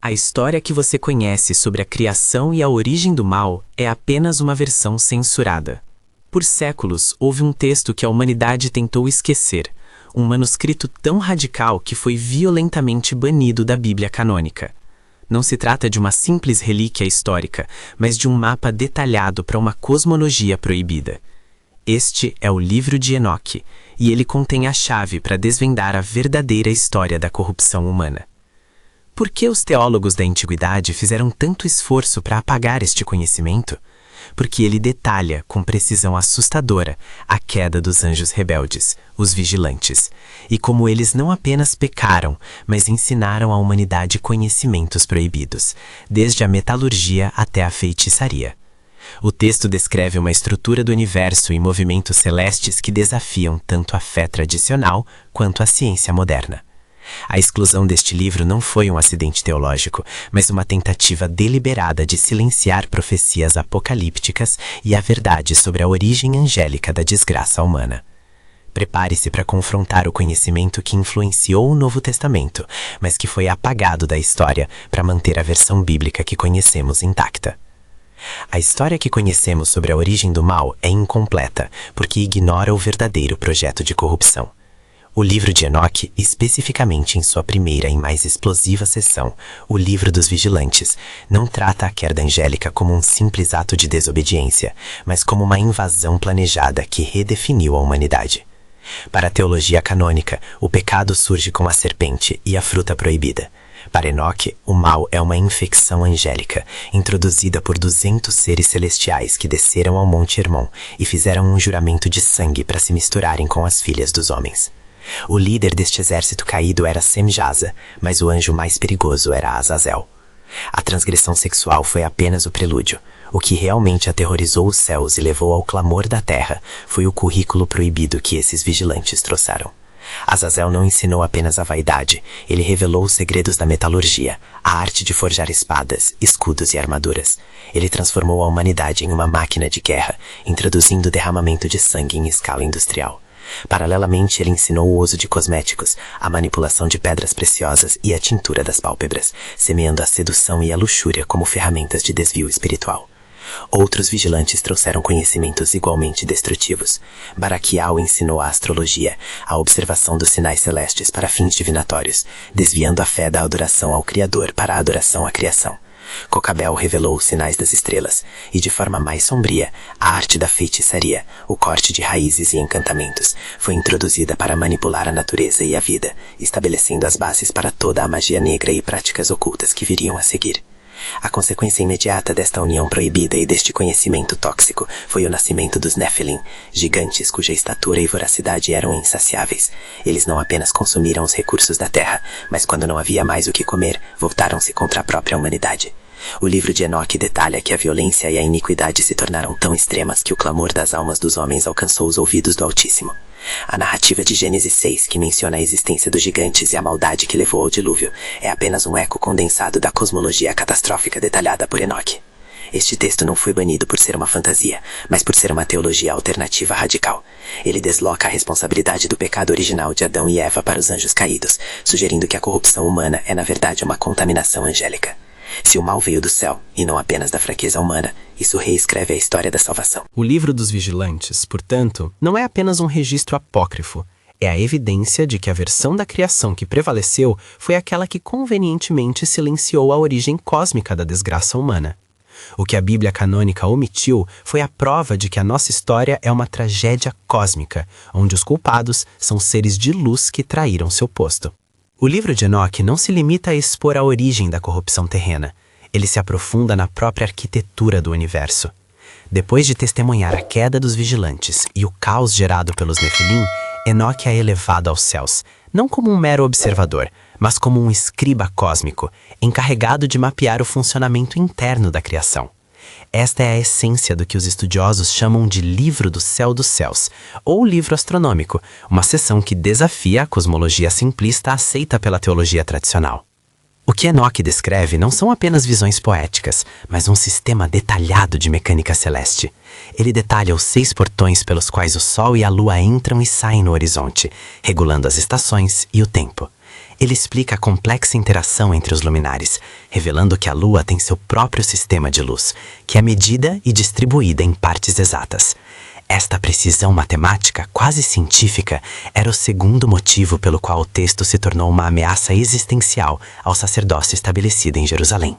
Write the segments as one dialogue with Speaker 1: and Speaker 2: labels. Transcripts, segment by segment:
Speaker 1: A história que você conhece sobre a criação e a origem do mal é apenas uma versão censurada. Por séculos, houve um texto que a humanidade tentou esquecer, um manuscrito tão radical que foi violentamente banido da Bíblia canônica. Não se trata de uma simples relíquia histórica, mas de um mapa detalhado para uma cosmologia proibida. Este é o Livro de Enoque, e ele contém a chave para desvendar a verdadeira história da corrupção humana. Por que os teólogos da antiguidade fizeram tanto esforço para apagar este conhecimento? Porque ele detalha, com precisão assustadora, a queda dos anjos rebeldes, os vigilantes, e como eles não apenas pecaram, mas ensinaram à humanidade conhecimentos proibidos, desde a metalurgia até a feitiçaria. O texto descreve uma estrutura do universo e movimentos celestes que desafiam tanto a fé tradicional quanto a ciência moderna. A exclusão deste livro não foi um acidente teológico, mas uma tentativa deliberada de silenciar profecias apocalípticas e a verdade sobre a origem angélica da desgraça humana. Prepare-se para confrontar o conhecimento que influenciou o Novo Testamento, mas que foi apagado da história para manter a versão bíblica que conhecemos intacta. A história que conhecemos sobre a origem do mal é incompleta, porque ignora o verdadeiro projeto de corrupção. O livro de Enoque, especificamente em sua primeira e mais explosiva seção, o Livro dos Vigilantes, não trata a queda angélica como um simples ato de desobediência, mas como uma invasão planejada que redefiniu a humanidade. Para a teologia canônica, o pecado surge com a serpente e a fruta proibida. Para Enoque, o mal é uma infecção angélica, introduzida por 200 seres celestiais que desceram ao Monte Hermon e fizeram um juramento de sangue para se misturarem com as filhas dos homens. O líder deste exército caído era Semjaza, mas o anjo mais perigoso era Azazel. A transgressão sexual foi apenas o prelúdio. O que realmente aterrorizou os céus e levou ao clamor da terra foi o currículo proibido que esses vigilantes trouxeram. Azazel não ensinou apenas a vaidade, ele revelou os segredos da metalurgia, a arte de forjar espadas, escudos e armaduras. Ele transformou a humanidade em uma máquina de guerra, introduzindo o derramamento de sangue em escala industrial. Paralelamente, ele ensinou o uso de cosméticos, a manipulação de pedras preciosas e a tintura das pálpebras, semeando a sedução e a luxúria como ferramentas de desvio espiritual. Outros vigilantes trouxeram conhecimentos igualmente destrutivos. Baraquial ensinou a astrologia, a observação dos sinais celestes para fins divinatórios, desviando a fé da adoração ao Criador para a adoração à criação. Cocabel revelou os sinais das estrelas, e de forma mais sombria, a arte da feitiçaria, o corte de raízes e encantamentos, foi introduzida para manipular a natureza e a vida, estabelecendo as bases para toda a magia negra e práticas ocultas que viriam a seguir. A consequência imediata desta união proibida e deste conhecimento tóxico foi o nascimento dos Nephilim, gigantes cuja estatura e voracidade eram insaciáveis. Eles não apenas consumiram os recursos da terra, mas quando não havia mais o que comer, voltaram-se contra a própria humanidade. O livro de Enoque detalha que a violência e a iniquidade se tornaram tão extremas que o clamor das almas dos homens alcançou os ouvidos do Altíssimo. A narrativa de Gênesis 6, que menciona a existência dos gigantes e a maldade que levou ao dilúvio, é apenas um eco condensado da cosmologia catastrófica detalhada por Enoque. Este texto não foi banido por ser uma fantasia, mas por ser uma teologia alternativa radical. Ele desloca a responsabilidade do pecado original de Adão e Eva para os anjos caídos, sugerindo que a corrupção humana é na verdade uma contaminação angélica. Se o mal veio do céu, e não apenas da fraqueza humana, isso reescreve a história da salvação. O Livro dos Vigilantes, portanto, não é apenas um registro apócrifo. É a evidência de que a versão da criação que prevaleceu foi aquela que convenientemente silenciou a origem cósmica da desgraça humana. O que a Bíblia canônica omitiu foi a prova de que a nossa história é uma tragédia cósmica, onde os culpados são seres de luz que traíram seu posto. O livro de Enoque não se limita a expor a origem da corrupção terrena. Ele se aprofunda na própria arquitetura do universo. Depois de testemunhar a queda dos vigilantes e o caos gerado pelos Nefilim, Enoque é elevado aos céus, não como um mero observador, mas como um escriba cósmico, encarregado de mapear o funcionamento interno da criação. Esta é a essência do que os estudiosos chamam de Livro do Céu dos Céus, ou Livro Astronômico, uma seção que desafia a cosmologia simplista aceita pela teologia tradicional. O que Enoque descreve não são apenas visões poéticas, mas um sistema detalhado de mecânica celeste. Ele detalha os 6 portões pelos quais o Sol e a Lua entram e saem no horizonte, regulando as estações e o tempo.
Speaker 2: Ele explica a complexa interação entre os luminares, revelando que a Lua tem seu próprio sistema de luz, que é medida e distribuída em partes exatas. Esta precisão matemática, quase científica, era o segundo motivo pelo qual o texto se tornou uma ameaça existencial ao sacerdócio estabelecido em Jerusalém.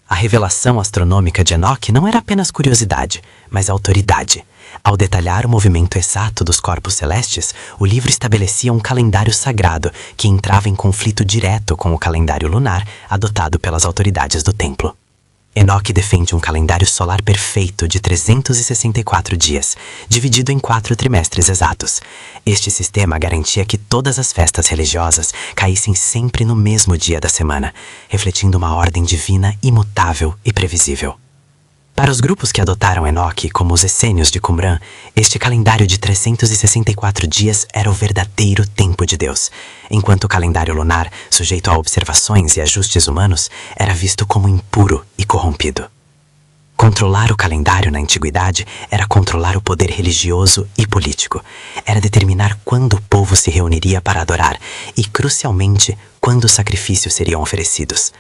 Speaker 2: A revelação astronômica de Enoque não era apenas curiosidade, mas autoridade. Ao detalhar o movimento exato dos corpos celestes, o livro estabelecia um calendário sagrado que entrava em conflito direto com o calendário lunar adotado pelas autoridades do templo. Enoque defende um calendário solar perfeito de 364 dias, dividido em 4 trimestres exatos. Este sistema garantia que todas as festas religiosas caíssem sempre no mesmo dia da semana, refletindo uma ordem divina imutável e previsível. Para os grupos que adotaram Enoque, como os essênios de Qumran, este calendário de 364 dias era o verdadeiro tempo de Deus, enquanto o calendário lunar, sujeito a observações e ajustes humanos, era visto como impuro e corrompido. Controlar o calendário na antiguidade era controlar o poder religioso e político. Era determinar quando o povo se reuniria para adorar e, crucialmente, quando os sacrifícios seriam oferecidos.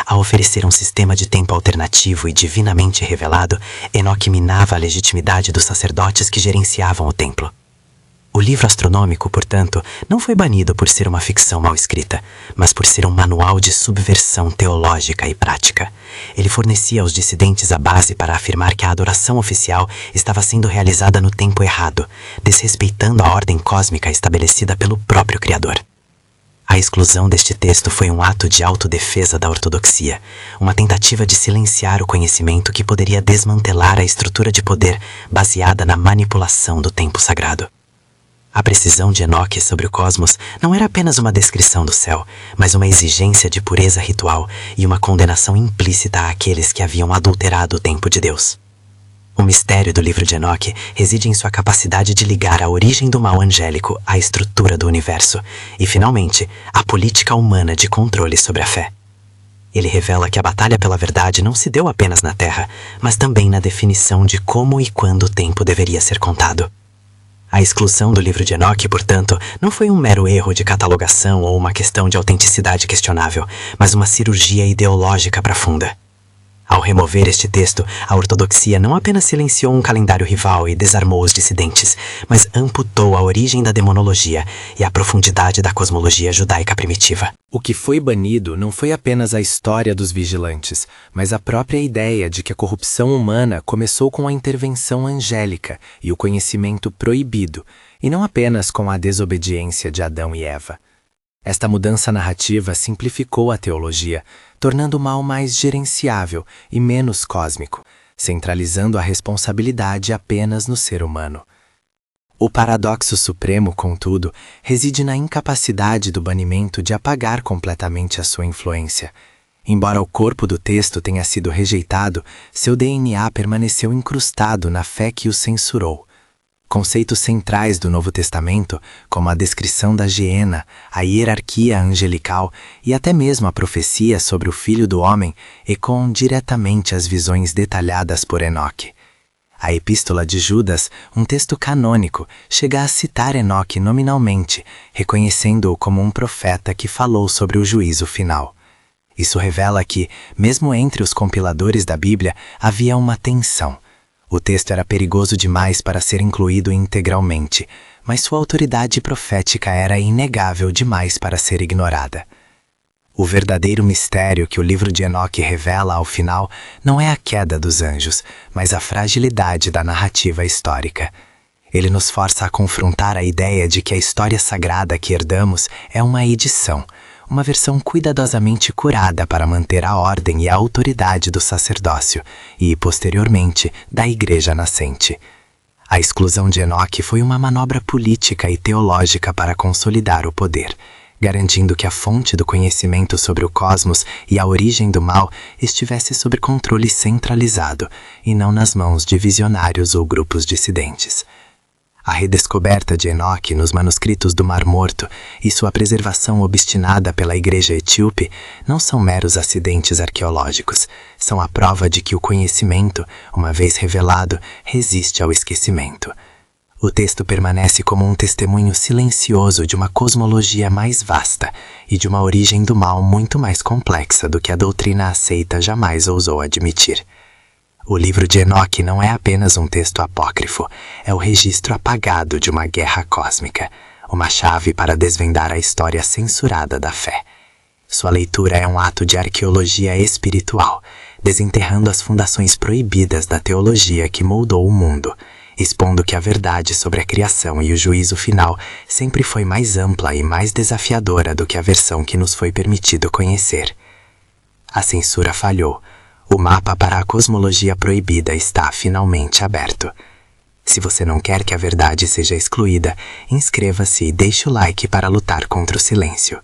Speaker 2: Ao oferecer um sistema de tempo alternativo e divinamente revelado, Enoque minava a legitimidade dos sacerdotes que gerenciavam o templo. O livro astronômico, portanto, não foi banido por ser uma ficção mal escrita, mas por ser um manual de subversão teológica e prática. Ele fornecia aos dissidentes a base para afirmar que a adoração oficial estava sendo realizada no tempo errado, desrespeitando a ordem cósmica estabelecida pelo próprio Criador. A exclusão deste texto foi um ato de autodefesa da ortodoxia, uma tentativa de silenciar o conhecimento que poderia desmantelar a estrutura de poder baseada na manipulação do tempo sagrado. A precisão de Enoque sobre o cosmos não era apenas uma descrição do céu, mas uma exigência de pureza ritual e uma condenação implícita àqueles que haviam adulterado o tempo de Deus. O mistério do livro de Enoque reside em sua capacidade de ligar a origem do mal angélico à estrutura do universo e, finalmente, à política humana de controle sobre a fé. Ele revela que a batalha pela verdade não se deu apenas na Terra, mas também na definição de como e quando o tempo deveria ser contado. A exclusão do livro de Enoque, portanto, não foi um mero erro de catalogação ou uma questão de autenticidade questionável, mas uma cirurgia ideológica profunda. Ao remover este texto, a ortodoxia não apenas silenciou um calendário rival e desarmou os dissidentes, mas amputou a origem da demonologia e a profundidade da cosmologia judaica primitiva.
Speaker 1: O que foi banido não foi apenas a história dos vigilantes, mas a própria ideia de que a corrupção humana começou com a intervenção angélica e o conhecimento proibido, e não apenas com a desobediência de Adão e Eva. Esta mudança narrativa simplificou a teologia, tornando o mal mais gerenciável e menos cósmico, centralizando a responsabilidade apenas no ser humano. O paradoxo supremo, contudo, reside na incapacidade do banimento de apagar completamente a sua influência. Embora o corpo do texto tenha sido rejeitado, seu DNA permaneceu incrustado na fé que o censurou. Conceitos centrais do Novo Testamento, como a descrição da Geena, a hierarquia angelical e até mesmo a profecia sobre o Filho do Homem, ecoam diretamente as visões detalhadas por Enoque. A Epístola de Judas, um texto canônico, chega a citar Enoque nominalmente, reconhecendo-o como um profeta que falou sobre o juízo final. Isso revela que, mesmo entre os compiladores da Bíblia, havia uma tensão. O texto era perigoso demais para ser incluído integralmente, mas sua autoridade profética era inegável demais para ser ignorada. O verdadeiro mistério que o livro de Enoque revela ao final não é a queda dos anjos, mas a fragilidade da narrativa histórica. Ele nos força a confrontar a ideia de que a história sagrada que herdamos é uma edição, uma versão cuidadosamente curada para manter a ordem e a autoridade do sacerdócio e, posteriormente, da Igreja nascente. A exclusão de Enoque foi uma manobra política e teológica para consolidar o poder, garantindo que a fonte do conhecimento sobre o cosmos e a origem do mal estivesse sob controle centralizado e não nas mãos de visionários ou grupos dissidentes. A redescoberta de Enoque nos manuscritos do Mar Morto e sua preservação obstinada pela Igreja etíope não são meros acidentes arqueológicos, são a prova de que o conhecimento, uma vez revelado, resiste ao esquecimento.
Speaker 2: O texto permanece como um testemunho silencioso de uma cosmologia mais vasta e de uma origem do mal muito mais complexa do que a doutrina aceita jamais ousou admitir. O livro de Enoque não é apenas um texto apócrifo, é o registro apagado de uma guerra cósmica, uma chave para desvendar a história censurada da fé. Sua leitura é um ato de arqueologia espiritual, desenterrando as fundações proibidas da teologia que moldou o mundo, expondo que a verdade sobre a criação e o juízo final sempre foi mais ampla e mais desafiadora do que a versão que nos foi permitido conhecer. A censura falhou. O mapa para a cosmologia proibida está finalmente aberto. Se você não quer que a verdade seja excluída, inscreva-se e deixe o like para lutar contra o silêncio.